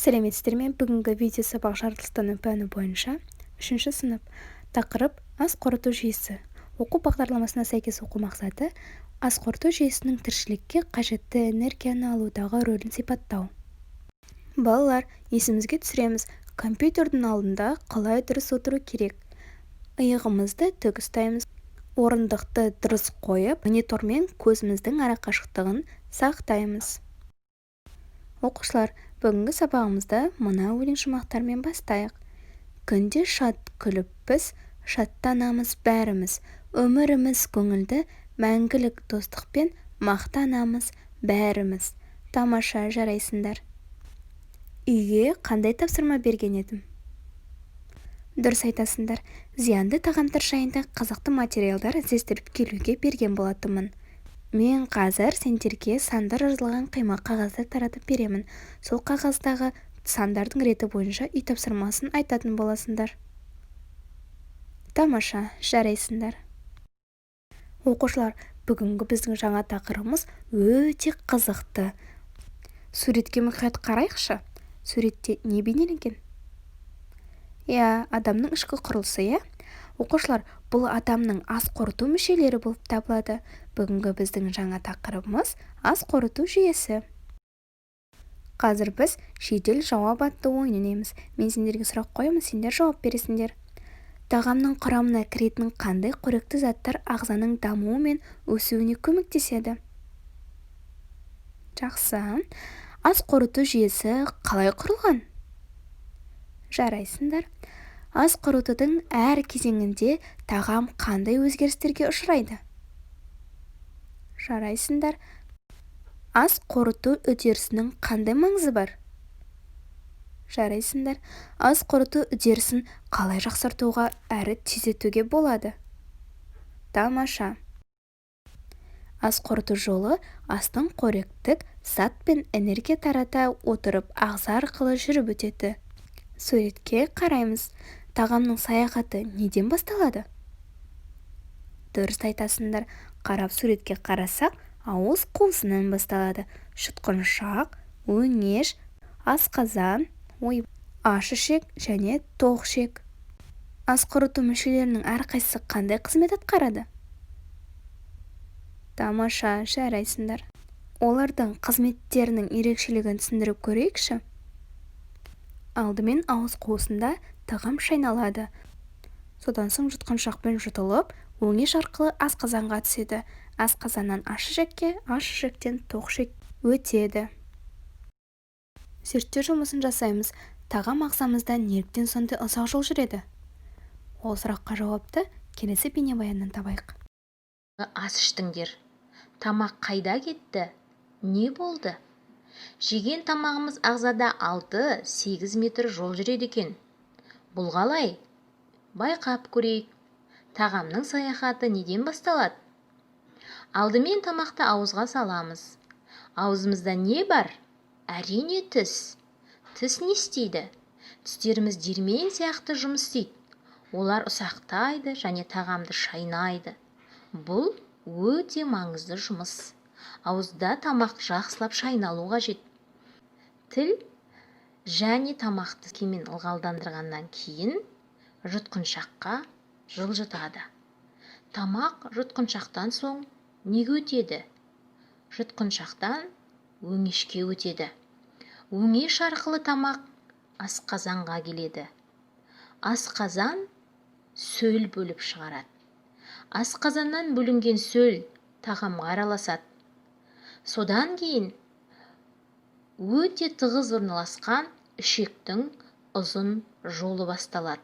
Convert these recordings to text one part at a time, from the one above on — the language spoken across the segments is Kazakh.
Сәлеметсіздер ме? Бүгінгі видео сабақ жаратылыстану пәні бойынша 3-ші сынып. Тақырып ас қорыту жүйесі. Оқу бағдарламасына сәйкес оқу мақсаты ас қорыту жүйесінің тіршілікке қажетті энергияны алудағы рөлін сипаттау. Балалар, есімізге түсіреміз, компьютердің алдында қалай дұрыс отыру керек. Иығымызды тік ұстаймыз. Орындықты дұрыс қойып, монитормен көзіміздің арақашықтығын сақтаймыз. Оқушылар, бүгінгі сабағымызда мына өлең шумақтармен бастайық. Күнде шат күліп біз, шаттанамыз бәріміз. Өміріміз көңілді, мәңгілік достықпен мақтанамыз бәріміз. Тамаша, жарайсыңдар. Үйге қандай тапсырма берген едім? Дұрыс айтасыңдар. Зиянды тағамдар жайында қызықты материалдар іздестіріп келуге берген болатынмын. Мен қазір сендерге сандар жазылған қима қағазды таратып беремін. Сол қағаздағы сандардың реті бойынша үй тапсырмасын айтатын боласыңдар. Тамаша, жарайсыңдар. Оқушылар, бүгінгі біздің жаңа тақырыбымыз өте қызықты. Суретке мұқият қарайықшы. Суретте не бейнеленген? Адамның ішкі құрылысы, Оқушылар, бұл адамның ас қорыту мүшелері болып табылады. Бүгінгі біздің жаңа тақырыбымыз ас қорыту жүйесі. Қазір біз жедел жауап атты ойын ойнаймыз. Мен сендерге сұрақ қоямын, сендер жауап бересіңдер. Тағамның құрамына кіретін қандай қоректі заттар ағзаның дамуы мен өсуіне көмектеседі? Жақсы. Ас қорыту жүйесі қалай құрылған? Жарайсыңдар. Ас қорытудың әр кезеңінде тағам қандай өзгерістерге ұшырайды? Жарайсыңдар. Ас қорыту үдерісінің қандай маңызы бар? Жарайсыңдар. Ас қорыту үдерісін қалай жақсартуға әрі тездетуге болады? Тамаша. Ас қорыту жолы астың қоректік зат пен энергия тарата отырып ағза арқылы жүріп өтеді. Суретке қараймыз. Тағамның саяхаты неден басталады? Дұрыс айтасыңдар. Қарап суретке қарасақ, ауыз қуысынан басталады. Жұтқыншақ, өңеш, асқазан, ашышек және тоқшек. Ас қорыту мүшелерінің әрқайсысы қандай қызмет атқарады? Тамаша, жарайсыңдар. Олардың қызметтерінің ерекшелігін түсіндіріп көрейікші. Алдымен ауыз қуысында тағам шайналады. Содан соң жұтқыншақпен жұтылып, өңеш арқылы асқазанға түседі. Асқазаннан ашышекке, ашышектен тоқшек өтеді. Зерттеу жұмысын жасаймыз. Тағам ағзамызда неліктен сондай ұзақ жол жүреді? Ол сұраққа жауапты келесі бейнебаяннан табайық. Ас іштіңдер. Тамақ қайда кетті? Не болды? Жеген тамағымыз ағзада 6-8 метр жол жүреді екен. Бұл қалай? Байқап көрейік. Тағамның саяхаты неден басталады? Алдымен тамақты ауызға саламыз. Ауызымызда не бар? Әрине тіс. Тіс не істейді? Тістеріміз диірмен сияқты жұмыс істейді. Олар ұсақтайды және тағамды шайнайды. Бұл өте маңызды жұмыс. Ауызда тамақ жақсылап шайналу қажет. Тіл және тамақты кемен ылғалдандырғаннан кейін жұтқыншаққа жылжытады. Тамақ жұтқыншақтан соң неге өтеді? Жұтқыншақтан өңешке өтеді. Өңеш арқылы тамақ асқазанға келеді. Асқазан сөл бөліп шығарады. Асқазаннан бөлінген сөл тағамға араласады. Содан кейін өте тығыз орналасқан ішектің ұзын жолы басталады.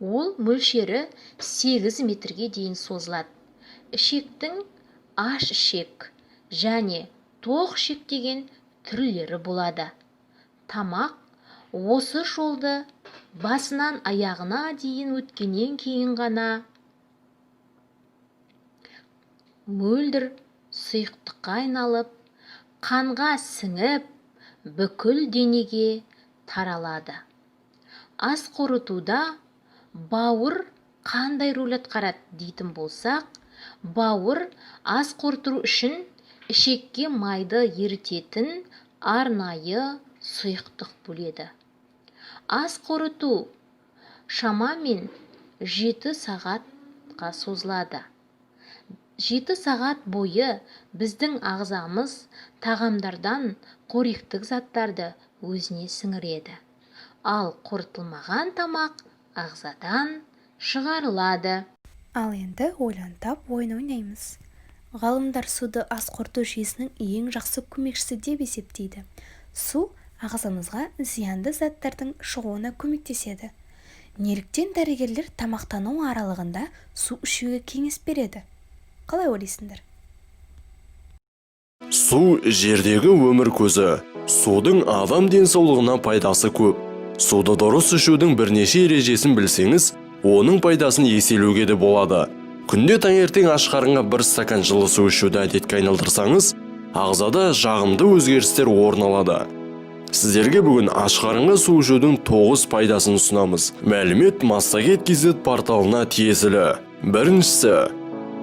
Ол мөлшері 8 метрге дейін созылады. Ішектің аш ішек және тоқ ішек деген түрлері болады. Тамақ осы жолды басынан аяғына дейін өткеннен кейін ғана мөлдір сұйықтыққа айналып, қанға сіңіп, бүкіл денеге таралады. Ас қорытуда бауыр қандай рөл атқарады дейтін болсақ, бауыр ас қорыту үшін ішекке майды ерітетін арнайы сұйықтық бөледі. Ас қорыту шамамен 7 сағатқа созылады. 7 сағат бойы біздің ағзамыз тағамдардан қоректік заттарды өзіне сіңіреді. Ал қорытылмаған тамақ ағзадан шығарылады. Ал енді ойлантап ойын ойнаймыз. Ғалымдар суды ас қорыту жүйесінің ең жақсы көмекшісі деп есептейді. Су ағзамызға зиянды заттардың шығуына көмектеседі. Неліктен дәрігерлер тамақтану аралығында су ішуге кеңес береді? Қалай ойлайсыңдар? Су жердегі өмір көзі. Судың адам денсаулығына пайдасы көп. Суды дұрыс ішудің бірнеше ережесін білсеңіз, оның пайдасын еселеуге де болады. Күнде таңертең аш қарынға 1 стакан жылы су ішуді әдетке айналдырсаңыз, ағзада жағымды өзгерістер орын алады. Сіздерге бүгін аш қарынға су ішудің 9 пайдасын ұсынамыз. Мәлімет Массагет KZ порталына тиесілі. Біріншісі,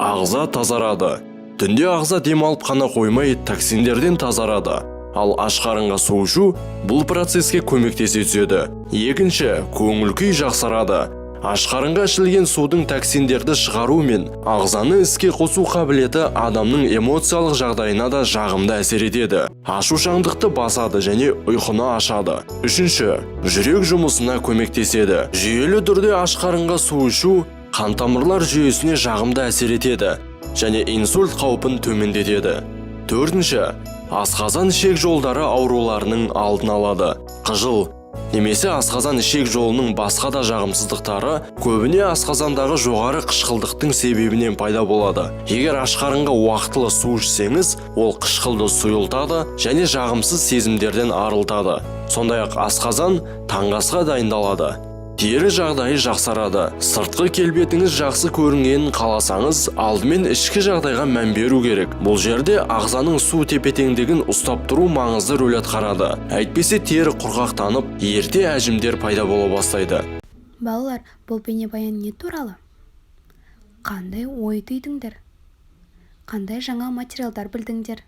ағза тазарады. Түнде ағза демалып қана қоймай, токсиндерден тазарады. Ал аш қарынға су ішу бұл процеске көмектесе түседі. Екінші, көңіл-күй жақсарады. Аш қарынға ішілген судың токсиндерді шығару мен ағзаны іске қосу қабілеті адамның эмоциялық жағдайына да жағымды әсер етеді. Ашушаңдықты басады және ұйқыны ашады. Үшінші, жүрек жұмысына көмектеседі. Жүйелі түрде аш қарынға су ішу қан тамырлар жүйесіне жағымды әсер етеді және инсульт қаупін төмендетеді. Төртінші, асқазан ішек жолдары ауруларының алдын алады. Қыжыл немесе асқазан ішек жолының басқа да жағымсыздықтары көбіне асқазандағы жоғары қышқылдықтың себебінен пайда болады. Егер аш қарынға уақытылы су ішсеңіз, ол қышқылды сұйылтады және жағымсыз сезімдерден арылтады. Сондай-ақ асқазан таңғы асқа дайындалады. Тері жағдайы жақсарады. Сыртқы келбетіңіз жақсы көрінгенін қаласаңыз, алдымен ішкі жағдайға мән беру керек. Бұл жерде ағзаның су тепе-теңдігін ұстап тұру маңызды рөл атқарады. Әйтпесе тері құрғақтанып, ерте әжімдер пайда бола бастайды. Балалар, бұл бейнебаян не туралы? Қандай ой түйдіңдер? Қандай жаңа материалдар білдіңдер?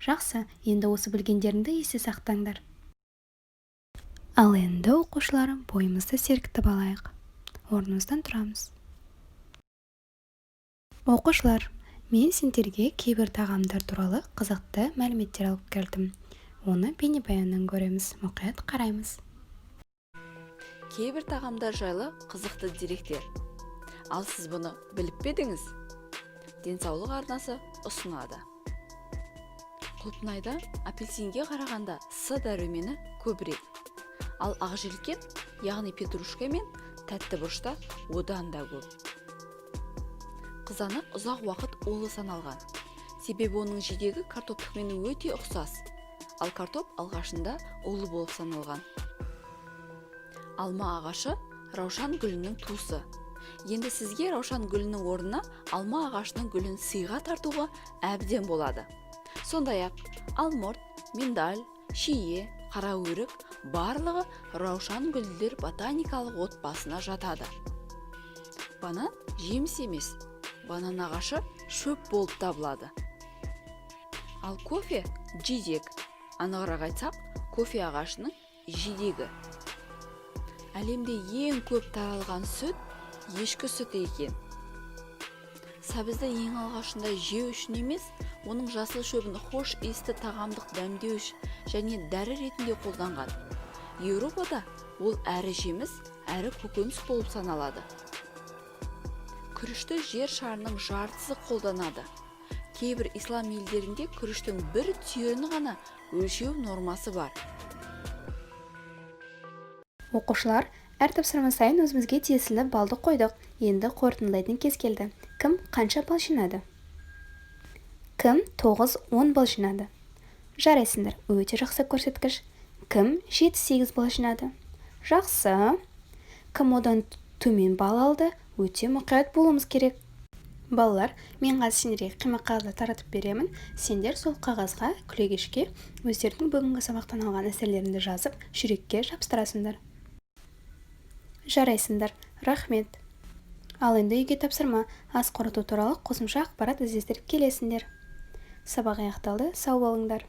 Жақсы, енді осы білгендеріңді есте сақтаңдар. Ал енді оқушылар, бойымызды сергітіп алайық. Орнымыздан тұрамыз. Оқушылар, мен сендерге кейбір тағамдар туралы қызықты мәліметтер алып келдім. Оны бейнебаяннан көреміз, мұқият қараймыз. Кейбір тағамдар жайлы қызықты деректер. Ал сіз бұны біліп пе едіңіз? Денсаулық арнасы ұсынады. Құлпынайда апельсинге қарағанда С дәрумені көбірек. Ал ақжелкен, яғни петрушка мен тәтті бұрышта одан да көп. Қызанақ ұзақ уақыт улы саналған. Себебі оның жидегі картоптықмен өте ұқсас. Ал картоп алғашында улы болып саналған. Алма ағашы раушан гүлінің туысы. Енді сізге раушан гүлінің орнына алма ағашының гүлін сыйға тартуға әбден болады. Сондай-ақ алмұрт, миндаль, шие, қара өрік барлығы раушан гүлдер ботаникалық отбасына жатады. Банан жеміс емес, банан ағашы шөп болып табылады. Ал кофе жидек, анығырақ айтсақ, кофе ағашының жидегі. Әлемде ең көп таралған сүт ешкі сүті екен. Сәбізді ең алғашында жеу үшін емес, оның жасыл шөбін хош иісті тағамдық дәмдеуіш және дәрі ретінде қолданған. Еуропада ол әрі жеміс, әрі көкөніс болып саналады. Күрішті жер шарының жартысы қолданады. Кейбір ислам елдерінде күріштің бір түйірін ғана өлшеу нормасы бар. Оқушылар, әр тапсырма сайын өзімізге тиесілі балды қойдық. Енді қорытындылайтын кез келді. Кім қанша бал жинады? Кім 9-10 бал жинады? Жарайсыңдар, өте жақсы көрсеткіш. Кім 7-8 бал жинады? Жақсы. Кім одан төмен бал алды? Өте мұқият болуымыз керек. Балалар, мен қазір сендерге қима қағазды таратып беремін. Сендер сол қағазға күлегешке өздерінің бүгінгі сабақтан алған әсерлеріңді жазып, жүрекке жабыстырасыңдар. Жарайсыңдар, рахмет. Ал енді үйге тапсырма, ас қорыту туралы қосымша ақпарат іздестіріп келесіңдер. Сабақ аяқталды, сау болыңдар.